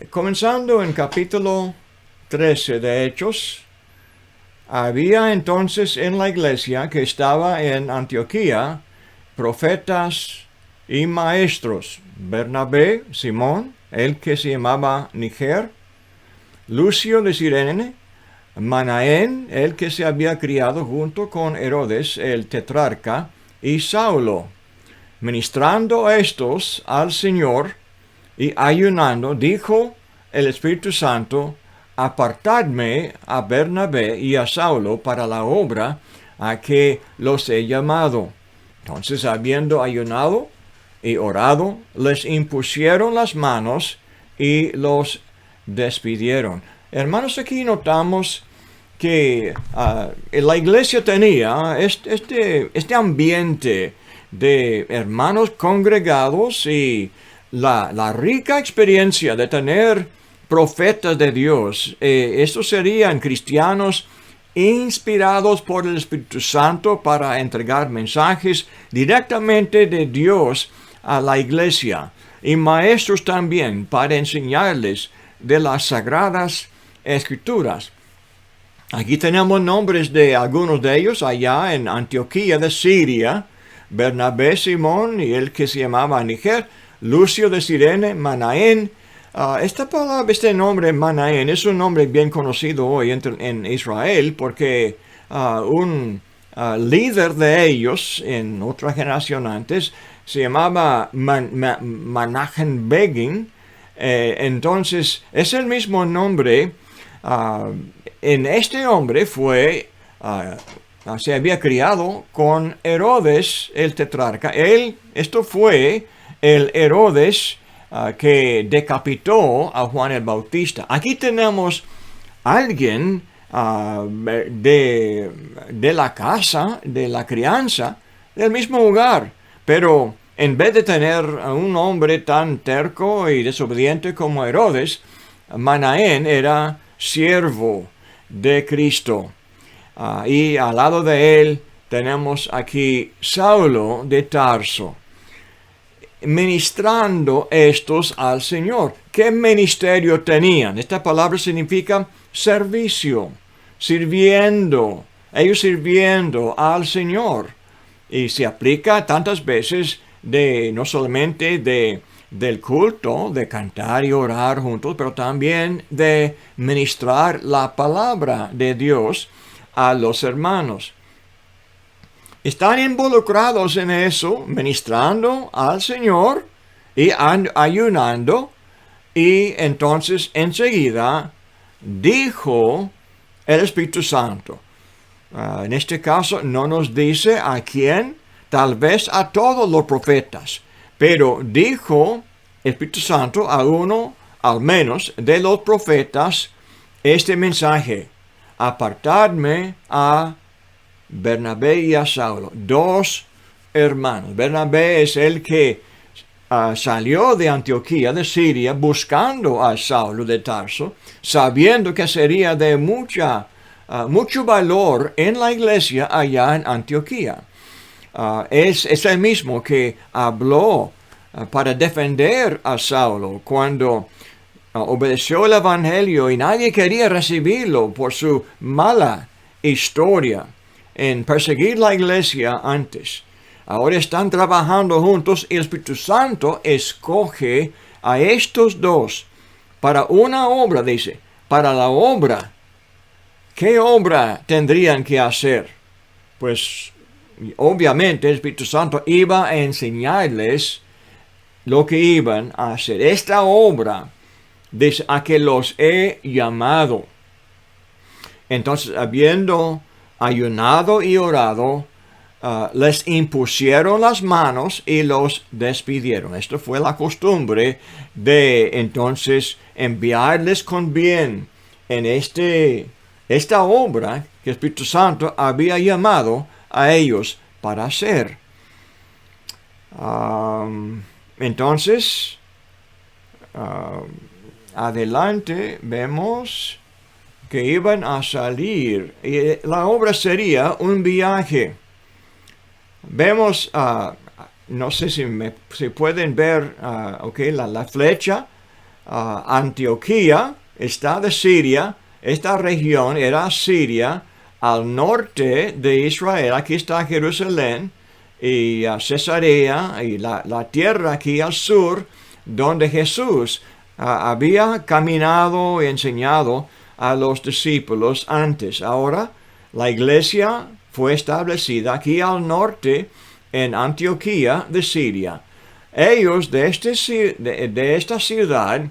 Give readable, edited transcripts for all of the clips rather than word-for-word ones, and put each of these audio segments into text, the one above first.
Comenzando en capítulo 13 de Hechos, había entonces en la iglesia que estaba en Antioquía profetas y maestros: Bernabé, Simón, el que se llamaba Niger, Lucio de Cirene, Manaén, el que se había criado junto con Herodes el tetrarca, y Saulo. Ministrando estos al Señor y ayunando, dijo el Espíritu Santo: apartadme a Bernabé y a Saulo para la obra a que los he llamado. Entonces, habiendo ayunado y orado, les impusieron las manos y los despidieron. Hermanos, aquí notamos que la iglesia tenía este ambiente de hermanos congregados y la rica experiencia de tener profetas de Dios. Estos serían cristianos inspirados por el Espíritu Santo para entregar mensajes directamente de Dios a la iglesia, y maestros también para enseñarles de las sagradas escrituras. Aquí tenemos nombres de algunos de ellos allá en Antioquía de Siria: Bernabé, Simón y el que se llamaba Niger, Lucio de Cirene, Manaén. Este nombre Manaén es un nombre bien conocido hoy en Israel, porque un líder de ellos en otra generación antes se llamaba Menachem Begin. Entonces es el mismo nombre. En este hombre se había criado con Herodes el tetrarca. Esto fue el Herodes que decapitó a Juan el Bautista. Aquí tenemos alguien de la casa, de la crianza, del mismo hogar, pero en vez de tener a un hombre tan terco y desobediente como Herodes, Manaén era siervo de Cristo. Y al lado de él tenemos aquí Saulo de Tarso, ministrando estos al Señor. ¿Qué ministerio tenían? Esta palabra significa servicio, sirviendo, ellos sirviendo al Señor. Y se aplica tantas veces no solamente del culto, de cantar y orar juntos, pero también de ministrar la palabra de Dios a los hermanos. Están involucrados en eso, ministrando al Señor y ayunando, y entonces enseguida dijo el Espíritu Santo. En este caso no nos dice a quién, tal vez a todos los profetas, pero dijo el Espíritu Santo a uno, al menos, de los profetas este mensaje: apartadme a Bernabé y a Saulo, dos hermanos. Bernabé es el que salió de Antioquía de Siria buscando a Saulo de Tarso, sabiendo que sería de mucho valor en la iglesia allá en Antioquía. Es el mismo que habló para defender a Saulo cuando obedeció el evangelio y nadie quería recibirlo por su mala historia en perseguir la iglesia antes. Ahora están trabajando juntos y el Espíritu Santo escoge a estos dos para una obra, dice, para la obra. ¿Qué obra tendrían que hacer? Pues obviamente el Espíritu Santo iba a enseñarles lo que iban a hacer. Esta obra dice: a que los he llamado. Entonces, habiendo ayunado y orado, les impusieron las manos y los despidieron. Esto fue la costumbre de entonces enviarles con bien en esta obra que el Espíritu Santo había llamado a ellos para hacer. Entonces, adelante vemos que iban a salir, y la obra sería un viaje. Vemos, no sé si pueden ver la flecha Antioquía está de Siria. Esta región era Siria, al norte de Israel. Aquí está Jerusalén y Cesarea y la tierra aquí al sur, donde Jesús había caminado y enseñado a los discípulos antes. Ahora la iglesia fue establecida aquí al norte en Antioquía de Siria. Ellos de esta ciudad,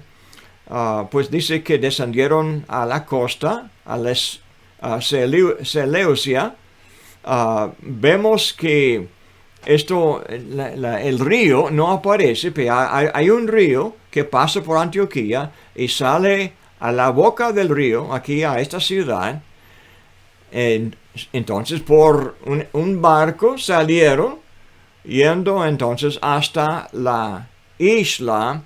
pues dice que descendieron a la costa, a Seleucia. Vemos que el río no aparece, pero hay un río que pasa por Antioquía y sale a la boca del río, aquí a esta ciudad. Entonces por un barco salieron, yendo entonces hasta la isla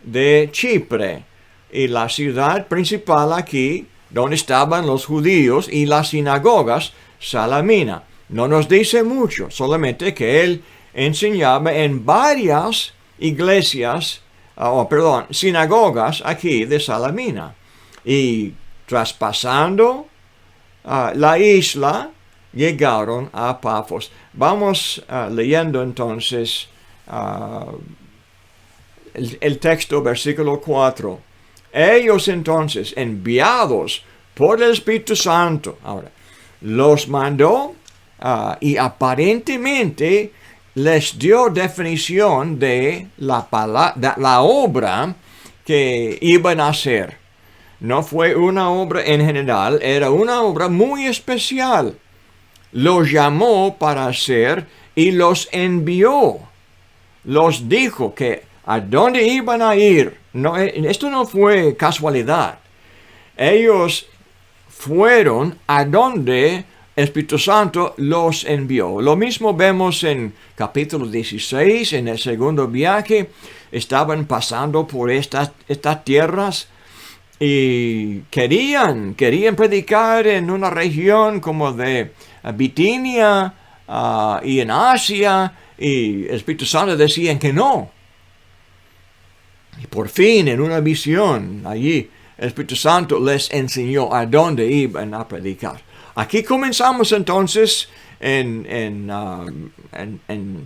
de Chipre y la ciudad principal aquí, donde estaban los judíos y las sinagogas, Salamina. No nos dice mucho, solamente que él enseñaba en varias iglesias, sinagogas aquí de Salamina. Y traspasando la isla, llegaron a Pafos. Vamos leyendo entonces el texto, versículo 4. Ellos entonces, enviados por el Espíritu Santo, ahora, los mandó y aparentemente les dio definición de la obra que iban a hacer. No fue una obra en general, era una obra muy especial. Los llamó para hacer y los envió. Los dijo que a dónde iban a ir. No, esto no fue casualidad. Ellos fueron a donde el Espíritu Santo los envió. Lo mismo vemos en capítulo 16, en el segundo viaje. Estaban pasando por estas tierras y querían predicar en una región como de Bitinia y en Asia, y el Espíritu Santo decía que no. Y por fin, en una visión allí, el Espíritu Santo les enseñó a dónde iban a predicar. Aquí comenzamos entonces en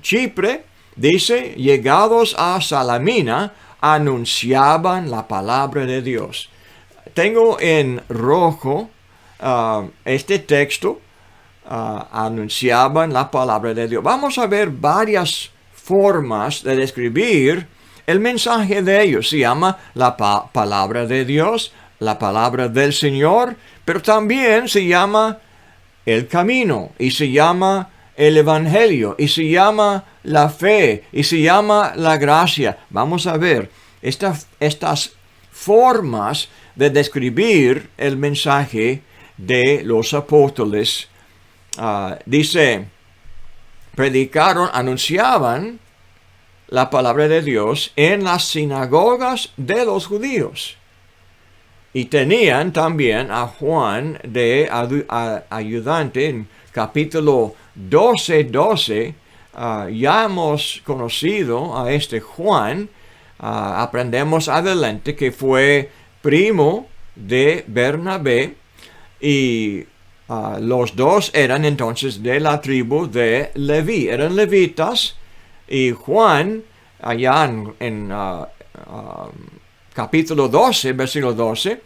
Chipre. Dice, llegados a Salamina, anunciaban la palabra de Dios. Tengo en rojo este texto, anunciaban la palabra de Dios. Vamos a ver varias formas de describir el mensaje de ellos. Se llama la palabra de Dios, la palabra del Señor, pero también se llama el camino, y se llama el evangelio, y se llama la fe, y se llama la gracia. Vamos a ver estas formas de describir el mensaje de los apóstoles. Dice, predicaron, anunciaban la palabra de Dios en las sinagogas de los judíos. Y tenían también a Juan de ayudante. En capítulo 12, ya hemos conocido a este Juan. Aprendemos adelante que fue primo de Bernabé. Y los dos eran entonces de la tribu de Leví. Eran levitas. Y Juan, allá en capítulo 12, versículo 12,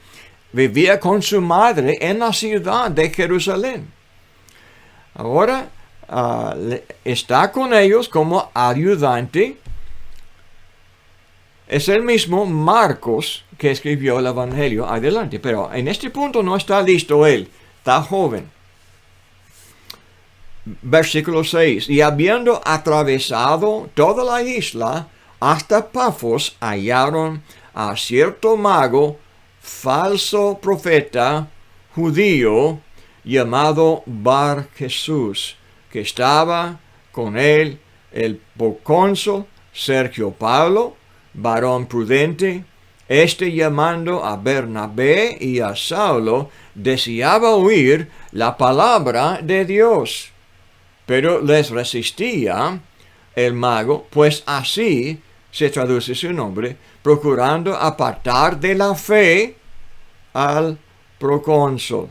vivía con su madre en la ciudad de Jerusalén. Ahora está con ellos como ayudante. Es el mismo Marcos que escribió el Evangelio adelante, pero en este punto no está listo él, está joven. Versículo 6. Y habiendo atravesado toda la isla hasta Pafos, hallaron a cierto mago, falso profeta judío, llamado Bar Jesús, que estaba con él el procónsul Sergio Paulo, varón prudente. Este, llamando a Bernabé y a Saulo, deseaba oír la palabra de Dios, pero les resistía el mago, pues así se traduce su nombre, procurando apartar de la fe al procónsul.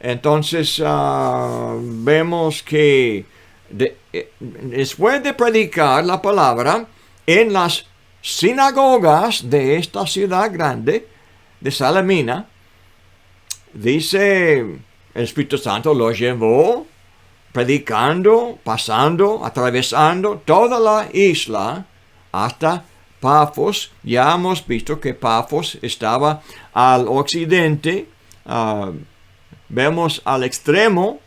Entonces vemos que después de predicar la palabra en las sinagogas de esta ciudad grande, de Salamina, dice, el Espíritu Santo lo llevó predicando, pasando, atravesando toda la isla hasta Pafos. Ya hemos visto que Pafos estaba al occidente. Vemos al extremo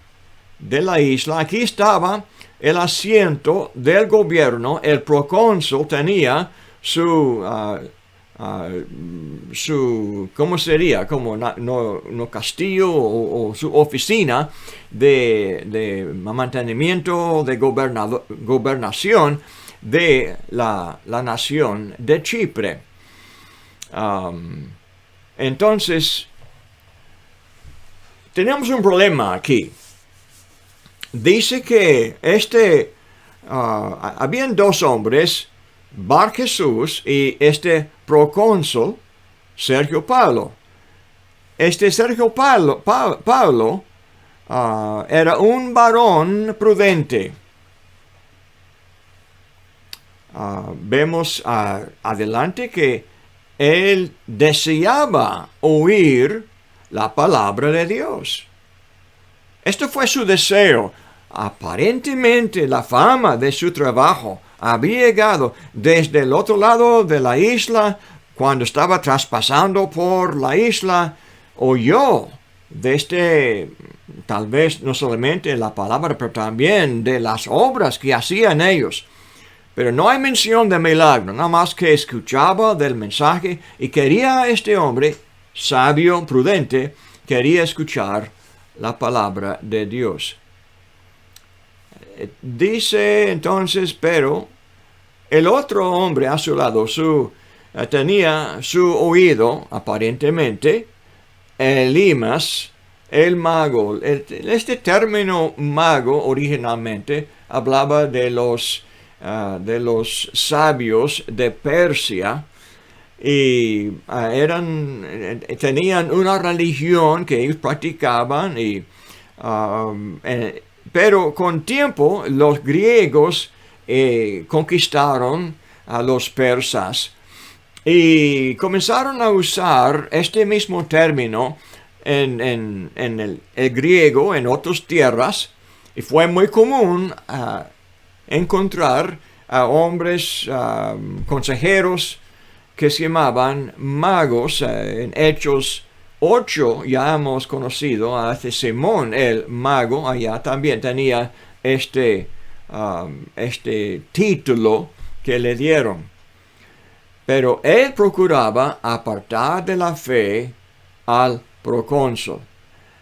de la isla. Aquí estaba el asiento del gobierno. El procónsul tenía su ¿cómo sería? Como no castillo o su oficina de mantenimiento, de gobernación de la nación de Chipre. Entonces, tenemos un problema aquí. Dice que habían dos hombres, Bar Jesús y procónsul, Sergio Paulo. Sergio Paulo era un varón prudente. Vemos adelante que él deseaba oír la palabra de Dios. Esto fue su deseo. Aparentemente la fama de su trabajo había llegado desde el otro lado de la isla. Cuando estaba traspasando por la isla, oyó tal vez no solamente la palabra, pero también de las obras que hacían ellos. Pero no hay mención de milagro, nada más que escuchaba del mensaje y quería este hombre, sabio, prudente, quería escuchar la palabra de Dios. Dice entonces, pero el otro hombre a su lado tenía su oído, aparentemente, Elimas, el mago. Este término mago originalmente hablaba de los sabios de Persia, y tenían una religión que ellos practicaban, pero con tiempo los griegos conquistaron a los persas y comenzaron a usar este mismo término en el griego en otras tierras, y fue muy común encontrar a hombres consejeros que se llamaban magos. En Hechos 8 ya hemos conocido a Simón el mago. Allá también tenía este título que le dieron. Pero él procuraba apartar de la fe al procónsul.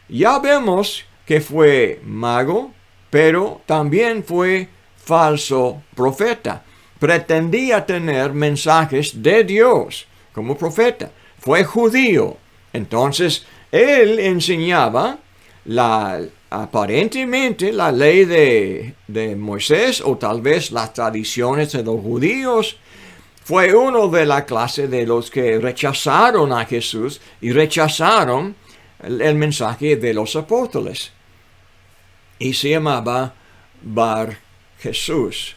Ya vemos que fue mago, pero también fue falso profeta. Pretendía tener mensajes de Dios como profeta. Fue judío. Entonces, él enseñaba aparentemente la ley de Moisés, o tal vez las tradiciones de los judíos. Fue uno de la clase de los que rechazaron a Jesús y rechazaron el mensaje de los apóstoles. Y se llamaba Bar Jesús.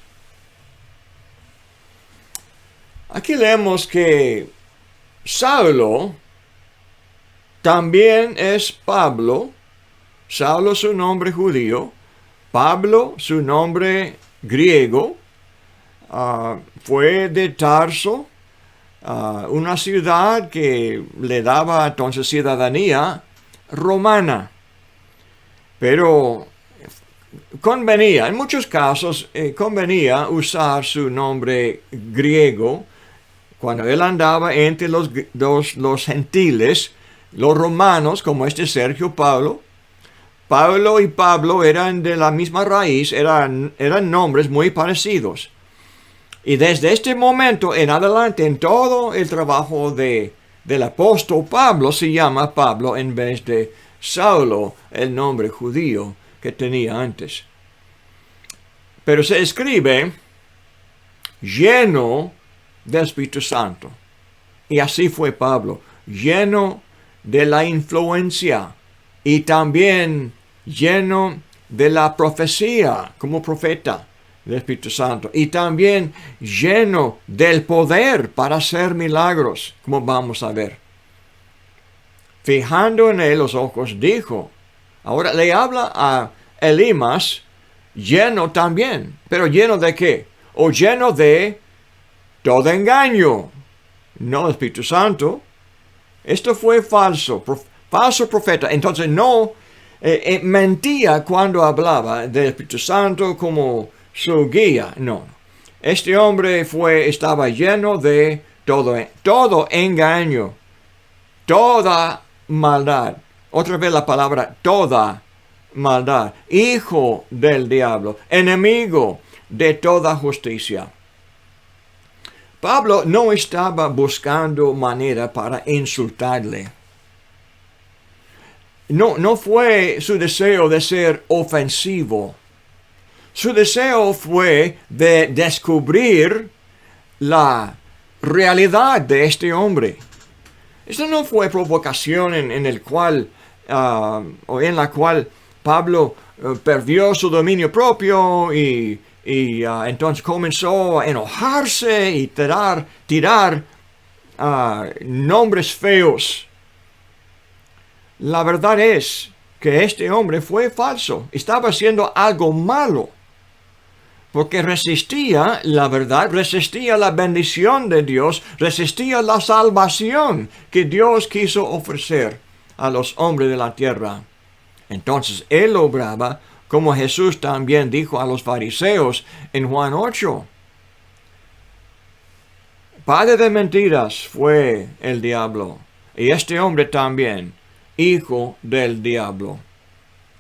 Aquí leemos que Saulo también es Pablo. Saulo su nombre judío, Pablo su nombre griego. Fue de Tarso, una ciudad que le daba entonces ciudadanía romana. Pero convenía, en muchos casos, convenía usar su nombre griego cuando él andaba entre los gentiles, los romanos, como Sergio Paulo. Paulo y Pablo eran de la misma raíz, eran nombres muy parecidos. Y desde este momento en adelante, en todo el trabajo del apóstol Pablo, se llama Pablo en vez de Saulo, el nombre judío que tenía antes. Pero se escribe lleno del Espíritu Santo. Y así fue Pablo, lleno de la influencia y también lleno de la profecía como profeta del Espíritu Santo y también lleno del poder para hacer milagros, como vamos a ver. Fijando en él los ojos, dijo. Ahora le habla a Elimas, lleno también, pero lleno de qué? O lleno de todo engaño, no el Espíritu Santo. Esto fue falso profeta. Entonces no mentía cuando hablaba del Espíritu Santo como su guía. No. Este hombre estaba lleno de todo engaño, toda maldad. Otra vez la palabra toda maldad. Hijo del diablo, enemigo de toda justicia. Pablo no estaba buscando manera para insultarle. No fue su deseo de ser ofensivo. Su deseo fue de descubrir la realidad de este hombre. Esto no fue provocación en la cual Pablo perdió su dominio propio y entonces comenzó a enojarse y tirar nombres feos. La verdad es que este hombre fue falso, estaba haciendo algo malo, porque resistía la verdad, resistía la bendición de Dios, resistía la salvación que Dios quiso ofrecer a los hombres de la tierra. Entonces él obraba como Jesús también dijo a los fariseos en Juan 8. Padre de mentiras fue el diablo, y este hombre también, hijo del diablo,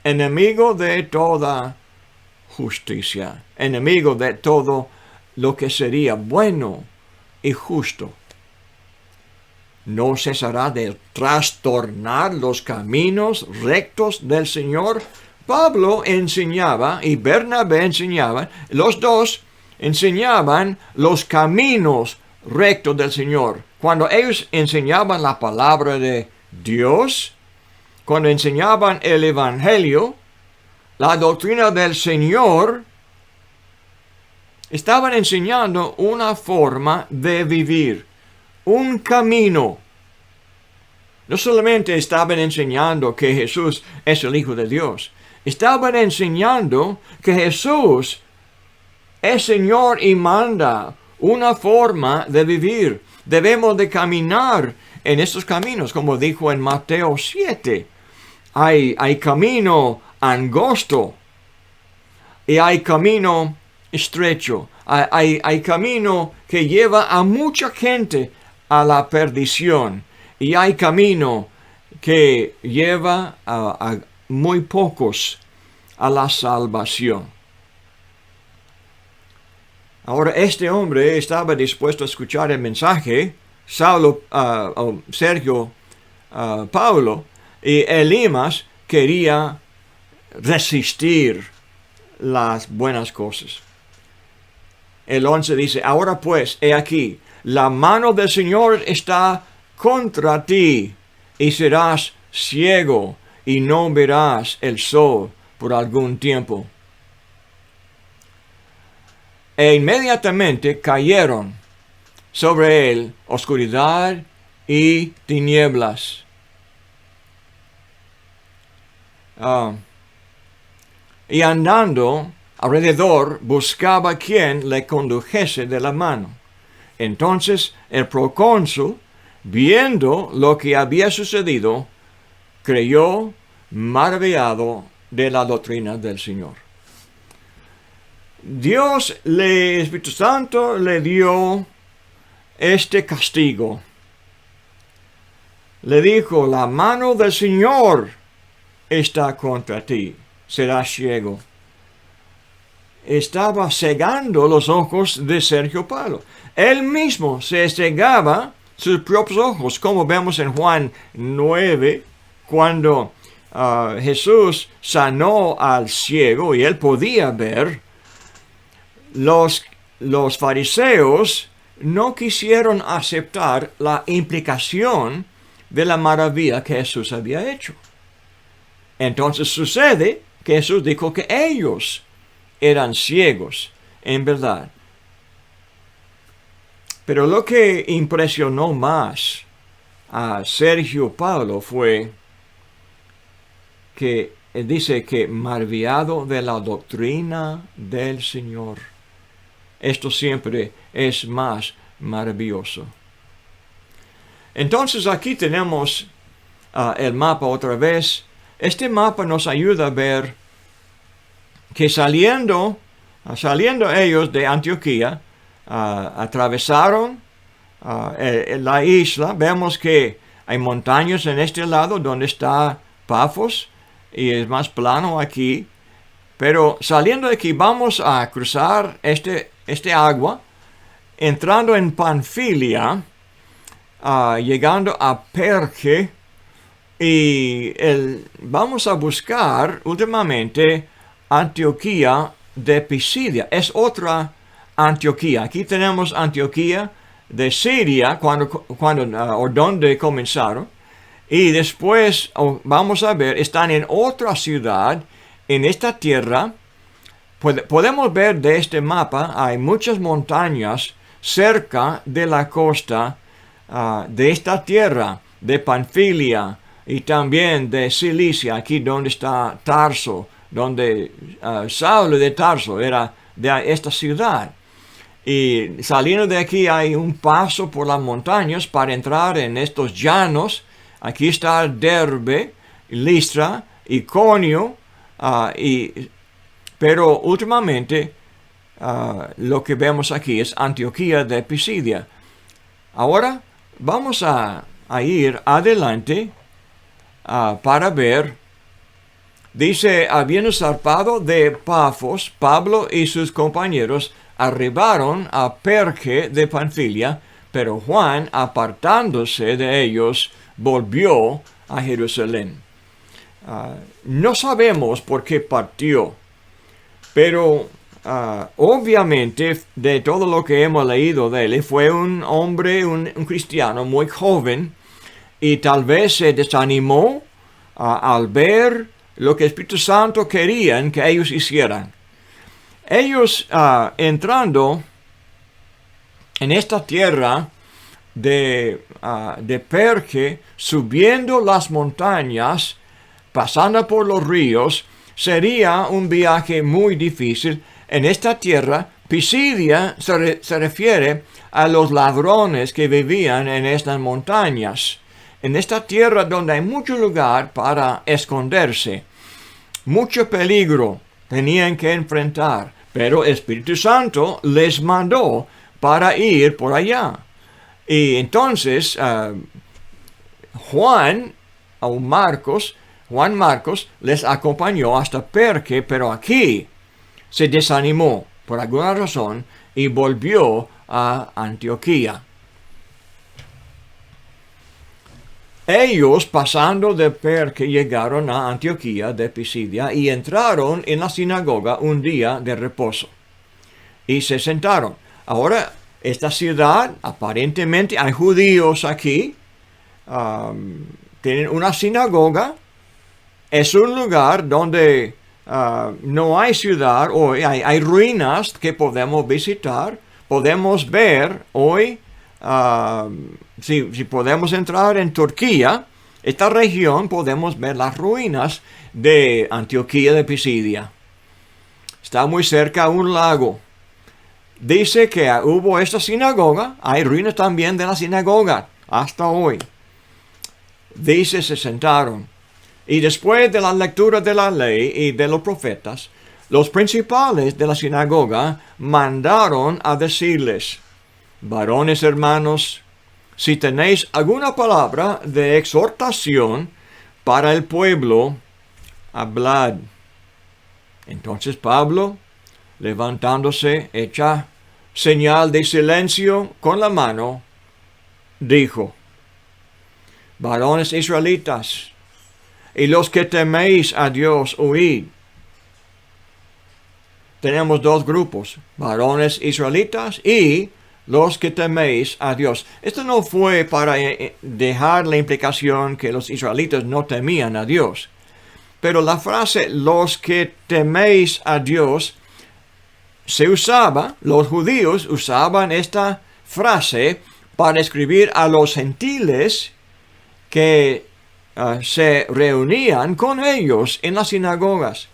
enemigo de toda justicia, enemigo de todo lo que sería bueno y justo. ¿No cesará de trastornar los caminos rectos del Señor? Pablo enseñaba y Bernabé enseñaban, los dos enseñaban los caminos rectos del Señor. Cuando ellos enseñaban la palabra de Dios, cuando enseñaban el Evangelio, la doctrina del Señor, estaban enseñando una forma de vivir, un camino. No solamente estaban enseñando que Jesús es el Hijo de Dios, estaban enseñando que Jesús es Señor y manda una forma de vivir. Debemos de caminar en estos caminos, como dijo en Mateo 7. Hay camino angosto y hay camino estrecho. Hay camino que lleva a mucha gente a la perdición y hay camino que lleva a muy pocos a la salvación. Ahora este hombre estaba dispuesto a escuchar el mensaje, Pablo, y Elimas quería resistir las buenas cosas. El 11 dice, ahora pues, he aquí, la mano del Señor está contra ti, y serás ciego, y no verás el sol por algún tiempo. E inmediatamente cayeron sobre él oscuridad y tinieblas. Y andando alrededor buscaba quien le condujese de la mano. Entonces el procónsul, viendo lo que había sucedido, creyó maravillado de la doctrina del Señor. El Espíritu Santo le dio este castigo. Le dijo, la mano del Señor está contra ti, serás ciego. Estaba cegando los ojos de Sergio Paulo. Él mismo se cegaba sus propios ojos, como vemos en Juan 9, cuando Jesús sanó al ciego y él podía ver. Los fariseos no quisieron aceptar la implicación de la maravilla que Jesús había hecho. Entonces sucede que Jesús dijo que ellos eran ciegos, en verdad. Pero lo que impresionó más a Sergio Paulo fue que él dice que maravillado de la doctrina del Señor. Esto siempre es más maravilloso. Entonces aquí tenemos el mapa otra vez. Este mapa nos ayuda a ver que saliendo ellos de Antioquía, atravesaron la isla. Vemos que hay montañas en este lado donde está Pafos y es más plano aquí. Pero saliendo de aquí vamos a cruzar este agua, entrando en Panfilia, llegando a Perge, y vamos a buscar últimamente Antioquía de Pisidia. Es otra Antioquía. Aquí tenemos Antioquía de Siria, donde comenzaron. Y después vamos a ver, están en otra ciudad, en esta tierra. Podemos ver de este mapa, hay muchas montañas cerca de la costa de esta tierra, de Panfilia y también de Cilicia, aquí donde está Tarso, donde Saulo de Tarso era de esta ciudad. Y saliendo de aquí hay un paso por las montañas para entrar en estos llanos. Aquí está Derbe, Listra, Iconio, pero últimamente lo que vemos aquí es Antioquía de Pisidia. Ahora vamos a ir adelante para ver. Dice, habiendo zarpado de Pafos, Pablo y sus compañeros arribaron a Perge de Panfilia, pero Juan, apartándose de ellos, volvió a Jerusalén. No sabemos por qué partió, pero obviamente de todo lo que hemos leído de él, fue un hombre, un cristiano muy joven, y tal vez se desanimó al ver lo que el Espíritu Santo querían que ellos hicieran. Ellos entrando en esta tierra de Perge, subiendo las montañas, pasando por los ríos, sería un viaje muy difícil. En esta tierra, Pisidia se refiere a los ladrones que vivían en estas montañas. En esta tierra donde hay mucho lugar para esconderse, mucho peligro tenían que enfrentar, pero el Espíritu Santo les mandó para ir por allá. Y entonces Juan Marcos les acompañó hasta Perge, pero aquí se desanimó por alguna razón y volvió a Antioquía. Ellos, pasando de Perge, llegaron a Antioquía de Pisidia y entraron en la sinagoga un día de reposo. Y se sentaron. Ahora, esta ciudad, aparentemente hay judíos aquí, tienen una sinagoga. Es un lugar donde no hay ciudad hoy, hay ruinas que podemos visitar, podemos ver hoy. Si podemos entrar en Turquía, esta región, podemos ver las ruinas de Antioquía de Pisidia. Está muy cerca a un lago. Dice que hubo esta sinagoga, hay ruinas también de la sinagoga hasta hoy. Dice, se sentaron. Y después de la lectura de la ley y de los profetas, los principales de la sinagoga mandaron a decirles: varones hermanos, si tenéis alguna palabra de exhortación para el pueblo, hablad. Entonces Pablo, levantándose, hecha señal de silencio con la mano, dijo: varones israelitas, y los que teméis a Dios, oíd. Tenemos dos grupos, varones israelitas y los que teméis a Dios. Esto no fue para dejar la implicación que los israelitas no temían a Dios. Pero la frase, los que teméis a Dios, se usaba, los judíos usaban esta frase para escribir a los gentiles que se reunían con ellos en las sinagogas.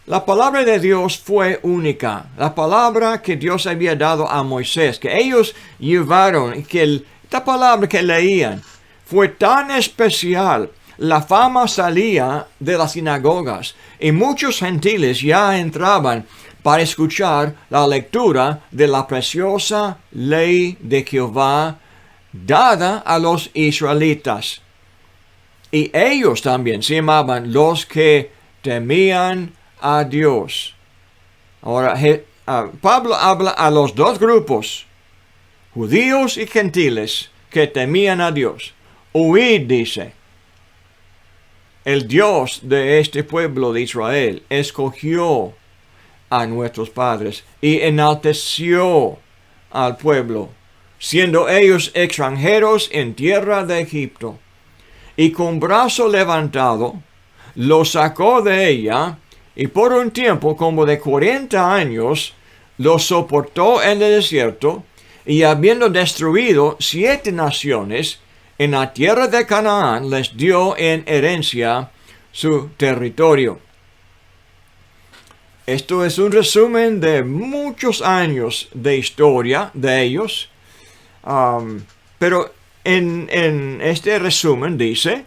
La palabra de Dios fue única, la palabra que Dios había dado a Moisés, que ellos llevaron, esta palabra que leían fue tan especial. La fama salía de las sinagogas y muchos gentiles ya entraban para escuchar la lectura de la preciosa ley de Jehová dada a los israelitas. Y ellos también se llamaban los que temían a Dios. Ahora, Pablo habla a los dos grupos, judíos y gentiles, que temían a Dios. Huid, dice. El Dios de este pueblo de Israel escogió a nuestros padres y enalteció al pueblo, siendo ellos extranjeros en tierra de Egipto. Y con brazo levantado, los sacó de ella, y por un tiempo como de 40 años, los soportó en el desierto, y habiendo destruido 7 naciones, en la tierra de Canaán les dio en herencia su territorio. Esto es un resumen de muchos años de historia de ellos, pero en este resumen dice,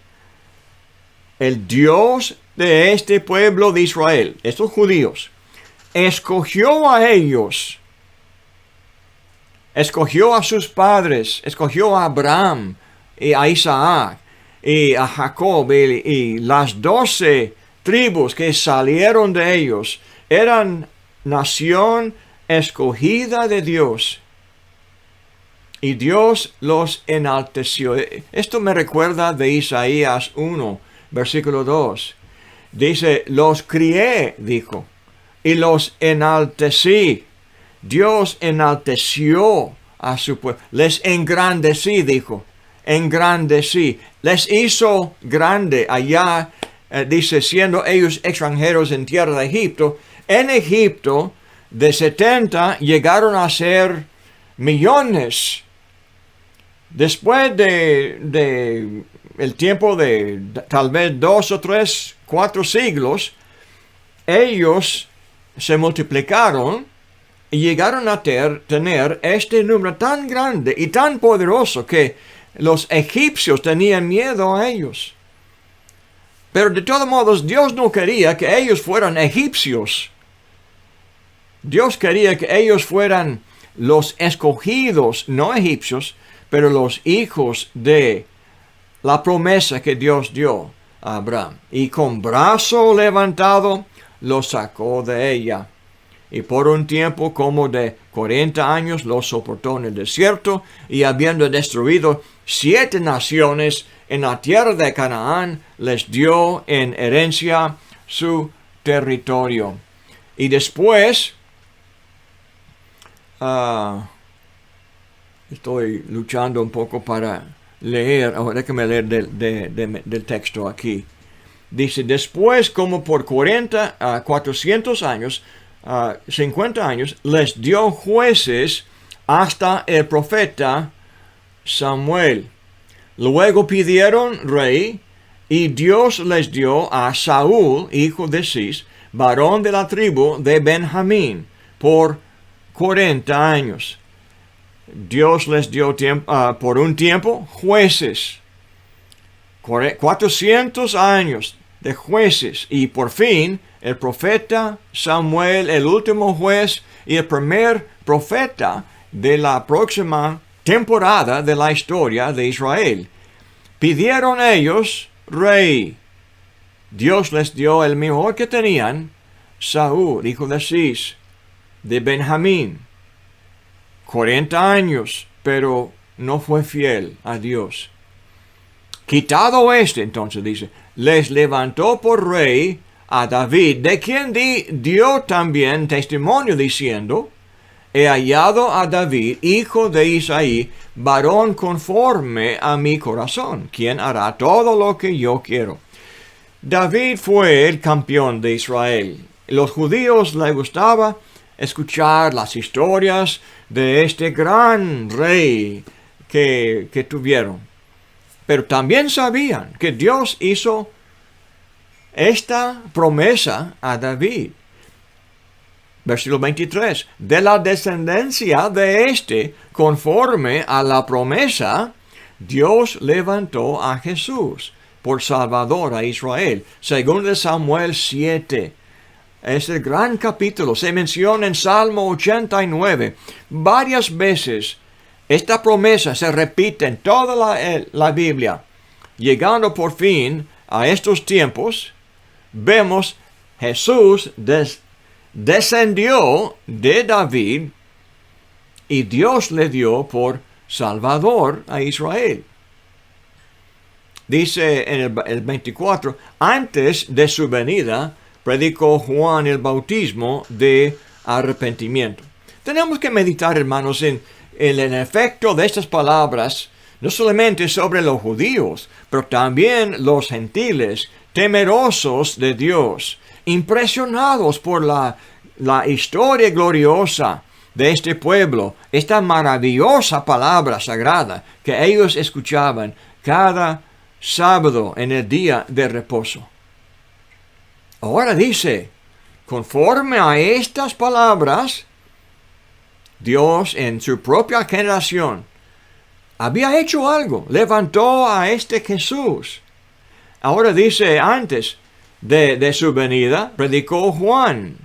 el Dios de este pueblo de Israel, estos judíos, escogió a ellos, escogió a sus padres, escogió a Abraham y a Isaac y a Jacob y las 12 tribus que salieron de ellos eran nación escogida de Dios. Y Dios los enalteció. Esto me recuerda de Isaías 1, versículo 2. Dice, los crié, dijo, y los enaltecí. Dios enalteció a su pueblo. Les engrandecí, dijo. Engrandecí. Les hizo grande allá, dice, siendo ellos extranjeros en tierra de Egipto. En Egipto, de 70 llegaron a ser millones. Después de el tiempo de tal vez 2 o 3, 4 siglos, ellos se multiplicaron y llegaron a tener este número tan grande y tan poderoso que los egipcios tenían miedo a ellos. Pero de todos modos, Dios no quería que ellos fueran egipcios. Dios quería que ellos fueran los escogidos, no egipcios, pero los hijos de la promesa que Dios dio a Abraham. Y con brazo levantado los sacó de ella. Y por un tiempo como de 40 años los soportó en el desierto, y habiendo destruido 7 naciones en la tierra de Canaán, les dio en herencia su territorio. Y después, estoy luchando un poco para leer, ahora déjame leer del texto aquí. Dice, después como por 400 años, 50 años, les dio jueces hasta el profeta Samuel. Luego pidieron rey, y Dios les dio a Saúl, hijo de Cis, varón de la tribu de Benjamín, por 40 años. Dios les dio por un tiempo jueces. 400 años de jueces. Y por fin el profeta Samuel, el último juez y el primer profeta de la próxima temporada de la historia de Israel. Pidieron ellos rey. Dios les dio el mejor que tenían, Saúl, hijo de Cis, de Benjamín. 40 años, pero no fue fiel a Dios. Quitado entonces dice, les levantó por rey a David, de quien dio también testimonio diciendo, he hallado a David, hijo de Isaí, varón conforme a mi corazón, quien hará todo lo que yo quiero. David fue el campeón de Israel. Los judíos les gustaba escuchar las historias de este gran rey que tuvieron. Pero también sabían que Dios hizo esta promesa a David. Versículo 23. De la descendencia de este, conforme a la promesa, Dios levantó a Jesús por Salvador a Israel. Según de Samuel 7. Es el gran capítulo. Se menciona en Salmo 89. Varias veces esta promesa se repite en toda la Biblia. Llegando por fin a estos tiempos, vemos Jesús descendió de David y Dios le dio por Salvador a Israel. Dice en el 24, antes de su venida, predicó Juan el bautismo de arrepentimiento. Tenemos que meditar, hermanos, en el efecto de estas palabras, no solamente sobre los judíos, pero también los gentiles, temerosos de Dios, impresionados por la historia gloriosa de este pueblo, esta maravillosa palabra sagrada que ellos escuchaban cada sábado en el día de reposo. Ahora dice, conforme a estas palabras, Dios en su propia generación había hecho algo, levantó a este Jesús. Ahora dice, antes de su venida, predicó Juan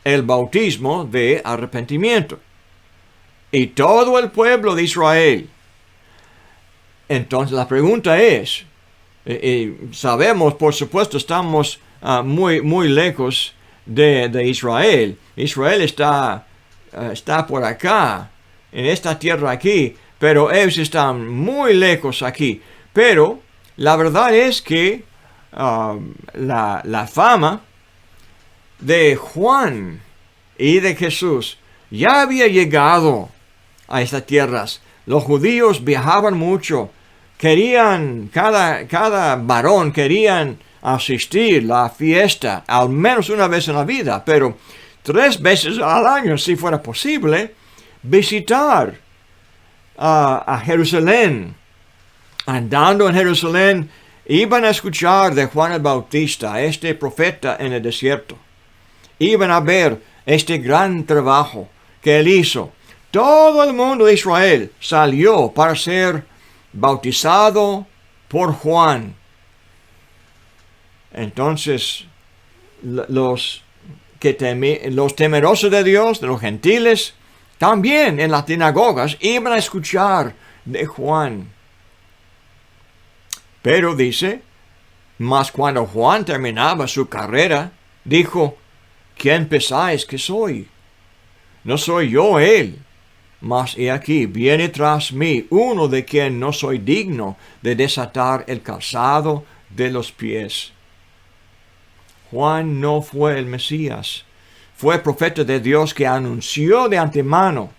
el bautismo de arrepentimiento. Y todo el pueblo de Israel. Entonces la pregunta es, sabemos, por supuesto, estamos muy lejos de Israel. Israel está por acá, en esta tierra aquí, pero ellos están muy lejos aquí. Pero la verdad es que la fama de Juan y de Jesús ya había llegado a estas tierras. Los judíos viajaban mucho, querían, cada varón querían asistir a la fiesta al menos una vez en la vida, pero 3 veces al año, si fuera posible, visitar a Jerusalén. Andando en Jerusalén, iban a escuchar de Juan el Bautista, este profeta en el desierto. Iban a ver este gran trabajo que él hizo. Todo el mundo de Israel salió para ser bautizado por Juan. Entonces, los temerosos de Dios, de los gentiles, también en las sinagogas iban a escuchar de Juan. Pero dice, mas cuando Juan terminaba su carrera, dijo, ¿quién pensáis que soy? No soy yo él, mas he aquí, viene tras mí uno de quien no soy digno de desatar el calzado de los pies. Juan no fue el Mesías, fue el profeta de Dios que anunció de antemano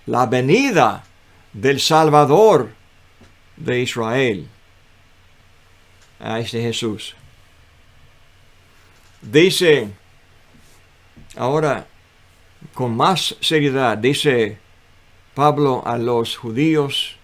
la venida del Salvador de Israel, a este Jesús. Dice, ahora, con más seriedad, dice Pablo a los judíos,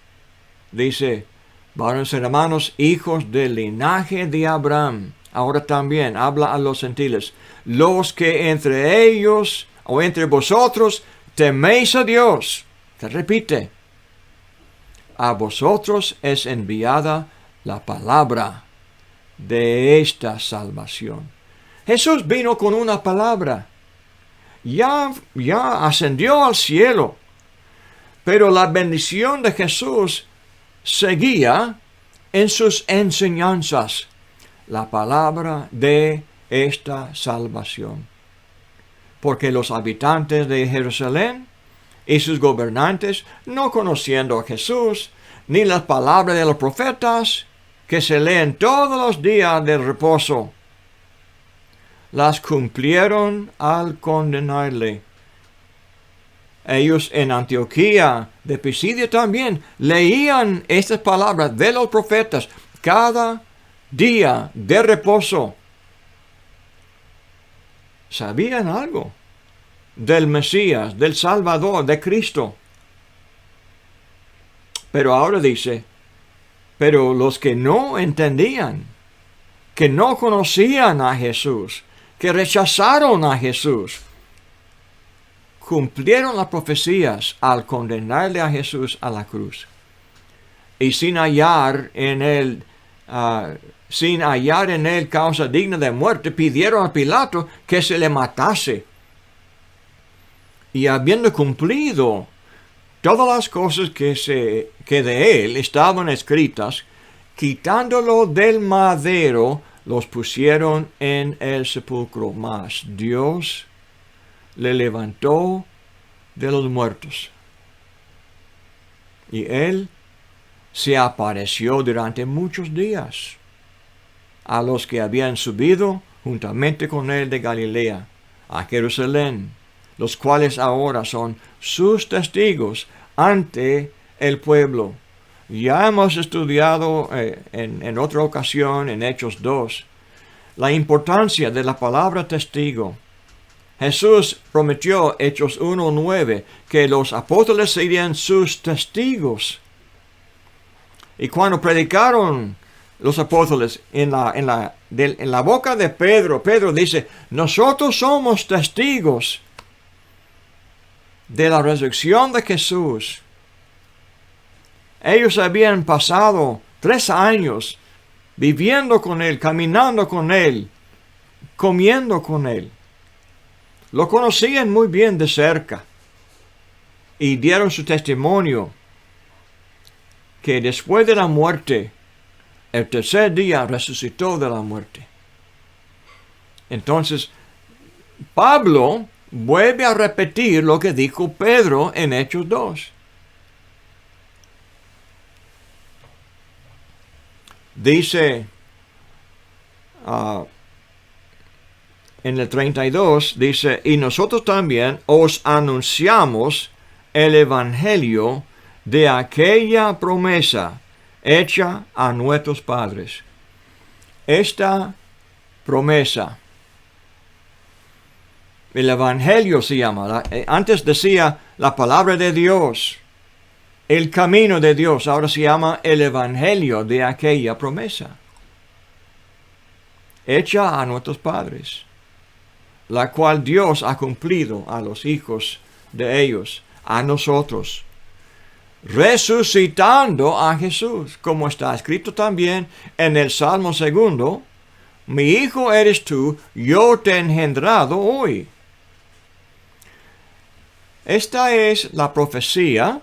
dice, varones y hermanos, hijos del linaje de Abraham. Ahora también habla a los gentiles, los que entre ellos o entre vosotros teméis a Dios. Se repite, a vosotros es enviada la palabra de esta salvación. Jesús vino con una palabra. Ya ascendió al cielo. Pero la bendición de Jesús seguía en sus enseñanzas. La palabra de esta salvación. Porque los habitantes de Jerusalén y sus gobernantes, no conociendo a Jesús, ni las palabras de los profetas, que se leen todos los días del reposo, las cumplieron al condenarle. Ellos en Antioquía de Pisidia también leían estas palabras de los profetas cada día de reposo. Sabían algo del Mesías, del Salvador, de Cristo. Pero ahora dice, pero los que no entendían, que no conocían a Jesús, que rechazaron a Jesús, cumplieron las profecías al condenarle a Jesús a la cruz. Y sin hallar en él causa digna de muerte, pidieron a Pilato que se le matase. Y habiendo cumplido todas las cosas que de él estaban escritas, quitándolo del madero, los pusieron en el sepulcro. Mas Dios le levantó de los muertos. Y él se apareció durante muchos días a los que habían subido juntamente con él de Galilea a Jerusalén, los cuales ahora son sus testigos ante el pueblo. Ya hemos estudiado en otra ocasión, en Hechos 2, la importancia de la palabra testigo. Jesús prometió, Hechos 1:9, que los apóstoles serían sus testigos. Y cuando predicaron los apóstoles en la boca de Pedro, Pedro dice, nosotros somos testigos de la resurrección de Jesús. Ellos habían pasado 3 años viviendo con él, caminando con él, comiendo con él. Lo conocían muy bien de cerca y dieron su testimonio que después de la muerte, el tercer día resucitó de la muerte. Entonces, Pablo vuelve a repetir lo que dijo Pedro en Hechos 2. Dice en el 32, dice, y nosotros también os anunciamos el evangelio de aquella promesa hecha a nuestros padres. Esta promesa, el evangelio se llama, antes decía la palabra de Dios, el camino de Dios, ahora se llama el evangelio de aquella promesa, hecha a nuestros padres, la cual Dios ha cumplido a los hijos de ellos, a nosotros, resucitando a Jesús, como está escrito también en el Salmo 2, mi hijo eres tú, yo te he engendrado hoy. Esta es la profecía.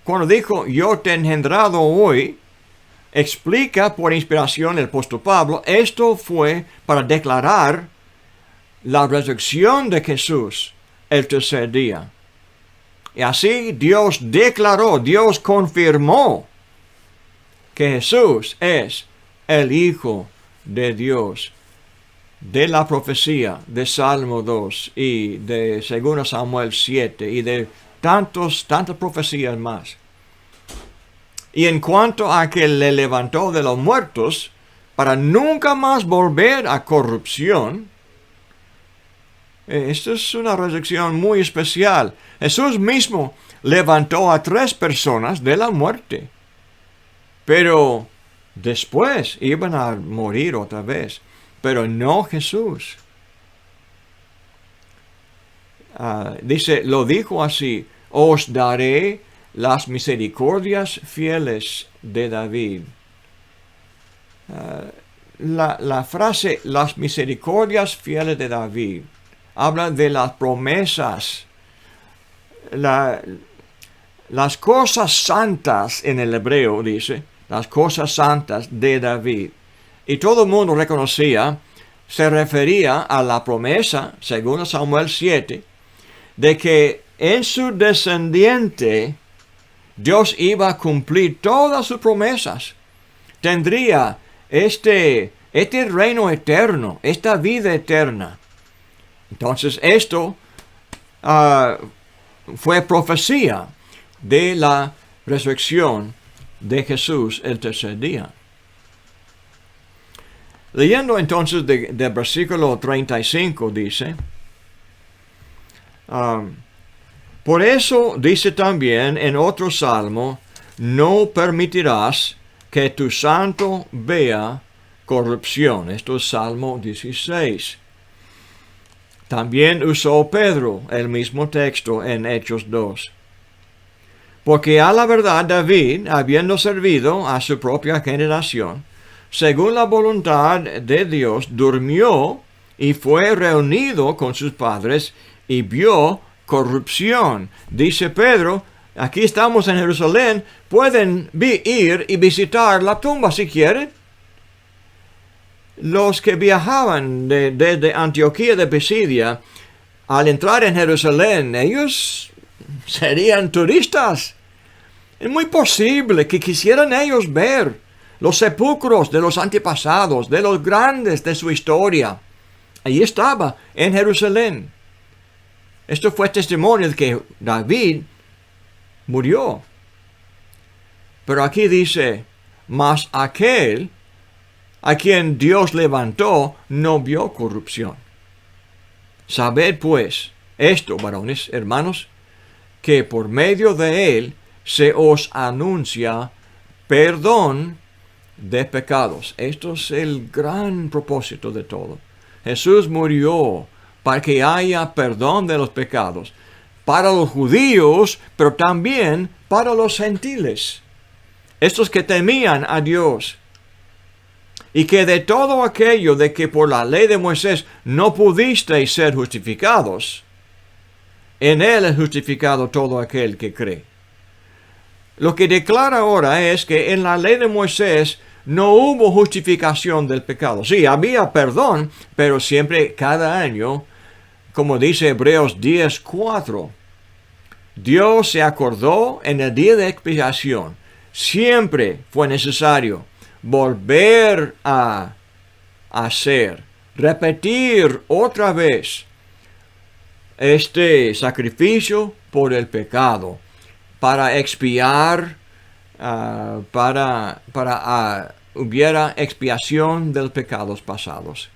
Cuando dijo yo te he engendrado hoy, explica por inspiración el apóstol Pablo, esto fue para declarar la resurrección de Jesús el tercer día. Y así Dios declaró, Dios confirmó que Jesús es el Hijo de Dios, de la profecía de Salmo 2 y de 2 Samuel 7 y de tantas profecías más. Y en cuanto a que le levantó de los muertos para nunca más volver a corrupción, esta es una resurrección muy especial. Jesús mismo levantó a 3 personas de la muerte, pero después iban a morir otra vez, pero no Jesús. Dice, lo dijo así, os daré las misericordias fieles de David. La frase, las misericordias fieles de David, habla de las promesas, las cosas santas en el hebreo, dice, las cosas santas de David. Y todo el mundo reconocía, se refería a la promesa, según Samuel 7, de que en su descendiente Dios iba a cumplir todas sus promesas. Tendría este reino eterno, esta vida eterna. Entonces esto fue profecía de la resurrección de Jesús el tercer día. Leyendo entonces del versículo 35 dice, por eso dice también en otro salmo, no permitirás que tu santo vea corrupción. Esto es Salmo 16. También usó Pedro el mismo texto en Hechos 2. Porque a la verdad David, habiendo servido a su propia generación, según la voluntad de Dios, durmió y fue reunido con sus padres y vio corrupción. Dice Pedro, aquí estamos en Jerusalén, pueden ir y visitar la tumba si quieren. Los que viajaban desde Antioquía de Pisidia, al entrar en Jerusalén, ellos serían turistas. Es muy posible que quisieran ellos ver los sepulcros de los antepasados, de los grandes de su historia. Allí estaba, en Jerusalén. Esto fue testimonio de que David murió. Pero aquí dice, mas aquel a quien Dios levantó no vio corrupción. Sabed pues esto, varones, hermanos, que por medio de él se os anuncia perdón de pecados. Esto es el gran propósito de todo. Jesús murió para que haya perdón de los pecados, para los judíos, pero también para los gentiles, estos que temían a Dios, y que de todo aquello de que por la ley de Moisés no pudisteis ser justificados, en él es justificado todo aquel que cree. Lo que declara ahora es que en la ley de Moisés no hubo justificación del pecado. Sí, había perdón, pero siempre, cada año, como dice Hebreos 10:4, Dios se acordó en el día de expiación. Siempre fue necesario volver a hacer, repetir otra vez este sacrificio por el pecado, para expiar, hubiera expiación de los pecados pasados.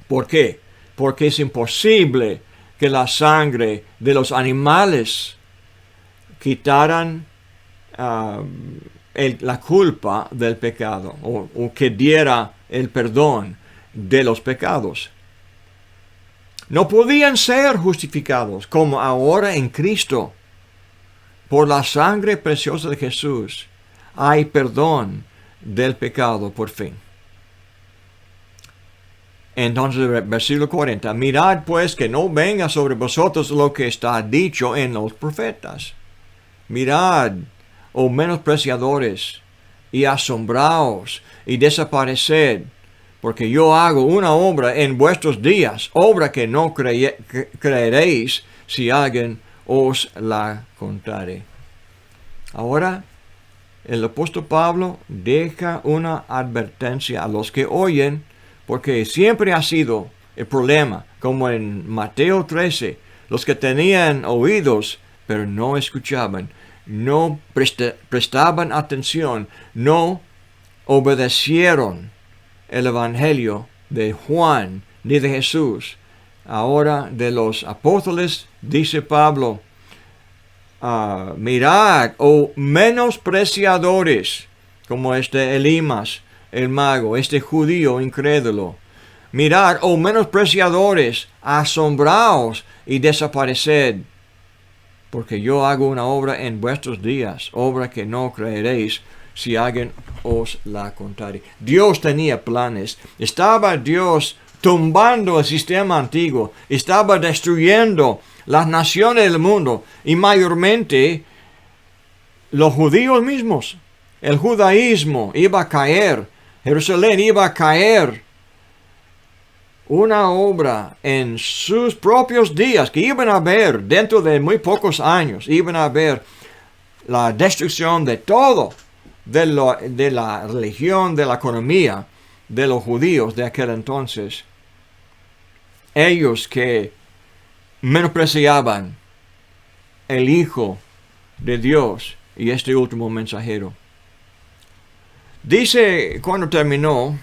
¿Por qué? Porque es imposible que la sangre de los animales quitaran la culpa del pecado o que diera el perdón de los pecados. No podían ser justificados como ahora en Cristo. Por la sangre preciosa de Jesús hay perdón del pecado por fin. Entonces, versículo 40. Mirad pues que no venga sobre vosotros lo que está dicho en los profetas. Mirad, oh menospreciadores, y asombraos, y desapareced, porque yo hago una obra en vuestros días, obra que no creeréis si alguien os la contare. Ahora, el apóstol Pablo deja una advertencia a los que oyen, porque siempre ha sido el problema, como en Mateo 13, los que tenían oídos, pero no escuchaban, no prestaban atención, no obedecieron el evangelio de Juan ni de Jesús. Ahora de los apóstoles dice Pablo, mirad, oh menospreciadores, como Elimas, el mago, este judío incrédulo. Mirad, oh menospreciadores, asombraos y desapareced, porque yo hago una obra en vuestros días, obra que no creeréis si alguien os la contare. Dios tenía planes. Estaba Dios tumbando el sistema antiguo. Estaba destruyendo las naciones del mundo y mayormente los judíos mismos. El judaísmo iba a caer. Jerusalén iba a caer. Una obra en sus propios días que iban a ver dentro de muy pocos años. Iban a ver la destrucción de todo. De la religión, de la economía de los judíos de aquel entonces. Ellos que menospreciaban el Hijo de Dios y este último mensajero. Dice, cuando terminó,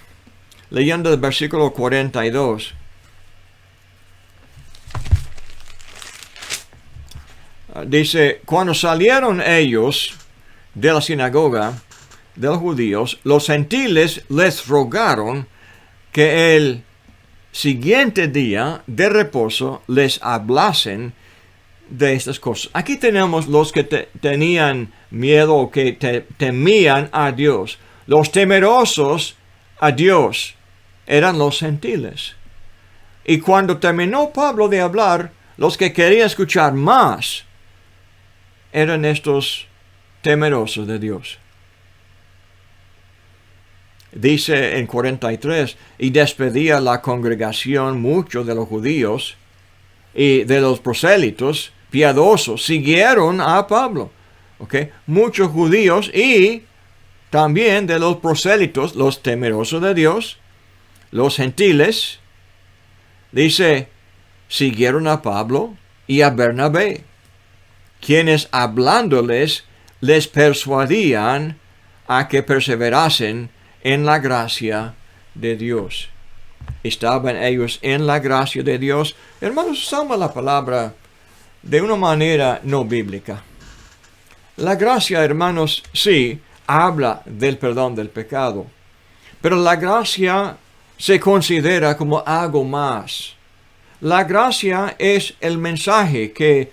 leyendo el versículo 42, dice, cuando salieron ellos de la sinagoga de los judíos, los gentiles les rogaron que el siguiente día de reposo les hablasen de estas cosas. Aquí tenemos los que tenían miedo o que temían a Dios. Los temerosos a Dios eran los gentiles. Y cuando terminó Pablo de hablar, los que querían escuchar más eran estos temerosos de Dios. Dice en 43, y despedía la congregación mucho de los judíos y de los prosélitos piadosos, siguieron a Pablo. ¿Okay? Muchos judíos y también de los prosélitos, los temerosos de Dios, los gentiles, dice, siguieron a Pablo y a Bernabé, quienes hablándoles les persuadían a que perseverasen en la gracia de Dios. Estaban ellos en la gracia de Dios. Hermanos, usamos la palabra de una manera no bíblica. La gracia, hermanos, sí, habla del perdón del pecado. Pero la gracia se considera como algo más. La gracia es el mensaje que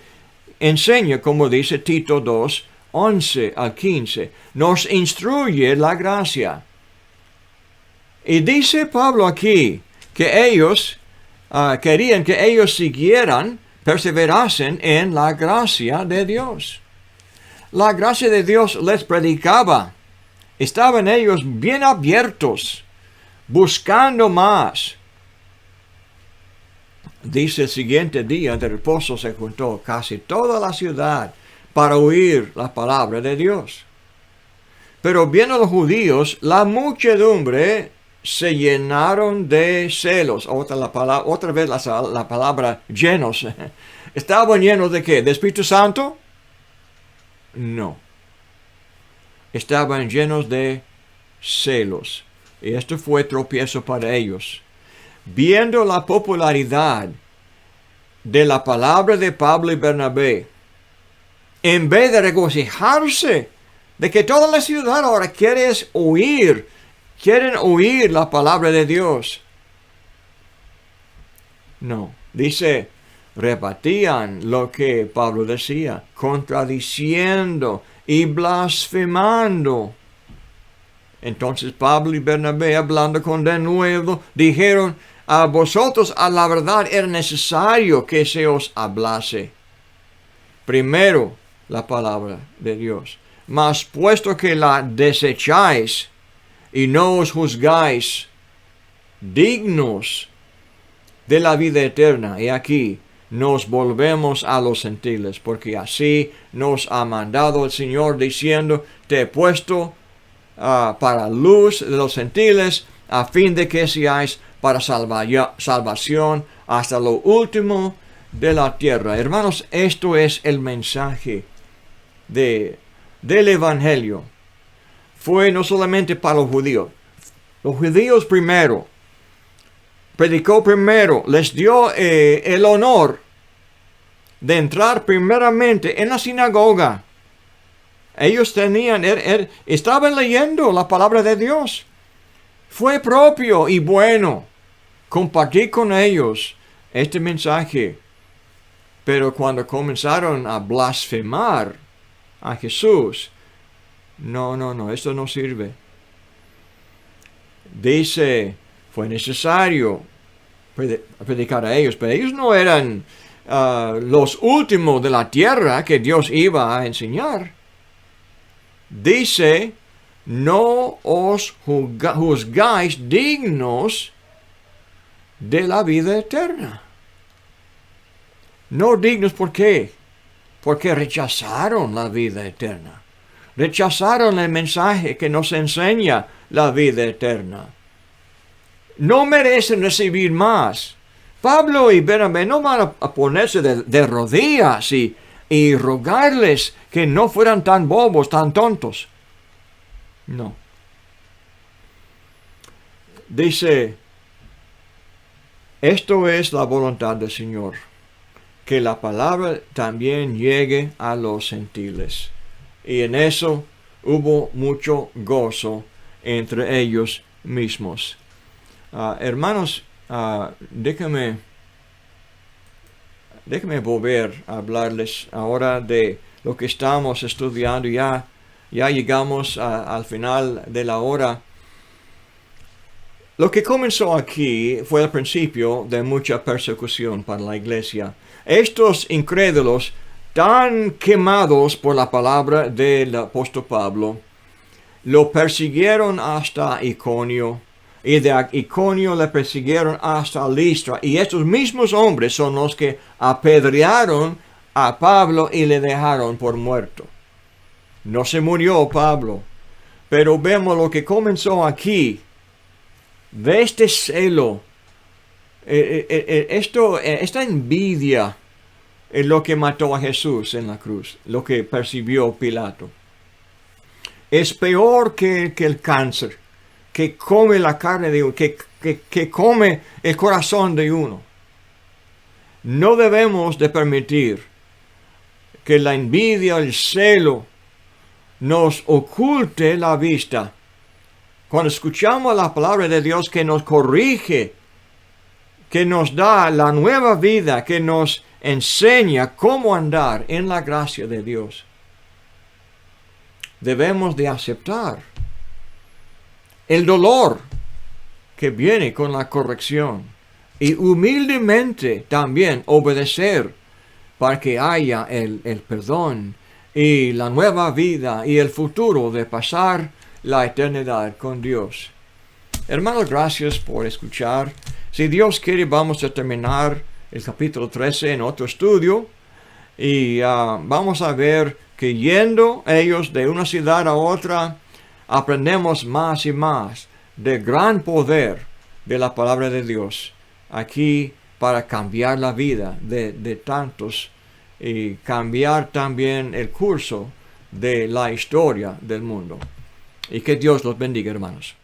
enseña, como dice Tito 2, 11 al 15. Nos instruye la gracia. Y dice Pablo aquí que ellos querían que ellos siguieran, perseverasen en la gracia de Dios. La gracia de Dios les predicaba. Estaban ellos bien abiertos, buscando más. Dice el siguiente día de reposo se juntó casi toda la ciudad para oír la palabra de Dios. Pero viendo los judíos, la muchedumbre se llenaron de celos. Otra vez la palabra llenos. ¿Estaban llenos de qué? ¿De Espíritu Santo? No. Estaban llenos de celos. Y esto fue tropiezo para ellos. Viendo la popularidad de la palabra de Pablo y Bernabé, en vez de regocijarse de que toda la ciudad ahora quieren oír la palabra de Dios. No, dice, rebatían lo que Pablo decía, contradiciendo y blasfemando. Entonces Pablo y Bernabé, hablando con denuedo, dijeron, a vosotros a la verdad era necesario que se os hablase primero la palabra de Dios. Mas puesto que la desecháis y no os juzgáis dignos de la vida eterna, y aquí nos volvemos a los gentiles, porque así nos ha mandado el Señor diciendo, te he puesto para luz de los gentiles, a fin de que seáis para salvación hasta lo último de la tierra. Hermanos, esto es el mensaje del Evangelio. Fue no solamente para los judíos primero, predicó primero, les dio el honor de entrar primeramente en la sinagoga. Ellos estaban leyendo la palabra de Dios. Fue propio y bueno compartir con ellos este mensaje. Pero cuando comenzaron a blasfemar a Jesús, no, esto no sirve. Dice, fue necesario predicar a ellos, pero ellos no eran los últimos de la tierra que Dios iba a enseñar. Dice, no os juzgáis dignos de la vida eterna. No dignos, ¿por qué? Porque rechazaron la vida eterna. Rechazaron el mensaje que nos enseña la vida eterna. No merecen recibir más. Pablo y Bernabé no van a ponerse de rodillas y y rogarles que no fueran tan bobos, tan tontos. No. Dice, esto es la voluntad del Señor, que la palabra también llegue a los gentiles. Y en eso hubo mucho gozo entre ellos mismos. Hermanos, déjenme volver a hablarles ahora de lo que estamos estudiando. Ya llegamos al final de la hora. Lo que comenzó aquí fue el principio de mucha persecución para la iglesia. Estos incrédulos, tan quemados por la palabra del apóstol Pablo, lo persiguieron hasta Iconio, y de Iconio le persiguieron hasta Listra. Y estos mismos hombres son los que apedrearon a Pablo y le dejaron por muerto. No se murió Pablo, pero vemos lo que comenzó aquí. De este celo, esta envidia es lo que mató a Jesús en la cruz, lo que percibió Pilato. Es peor que el cáncer, que come la carne de uno, que come el corazón de uno. No debemos de permitir que la envidia, el celo, nos oculte la vista. Cuando escuchamos la palabra de Dios que nos corrige, que nos da la nueva vida, que nos enseña cómo andar en la gracia de Dios, debemos de aceptar el dolor que viene con la corrección y humildemente también obedecer para que haya el perdón y la nueva vida y el futuro de pasar la eternidad con Dios. Hermanos, gracias por escuchar. Si Dios quiere, vamos a terminar el capítulo 13 en otro estudio. Y vamos a ver que yendo ellos de una ciudad a otra, aprendemos más y más del gran poder de la palabra de Dios aquí para cambiar la vida de tantos y cambiar también el curso de la historia del mundo. Y que Dios los bendiga, hermanos.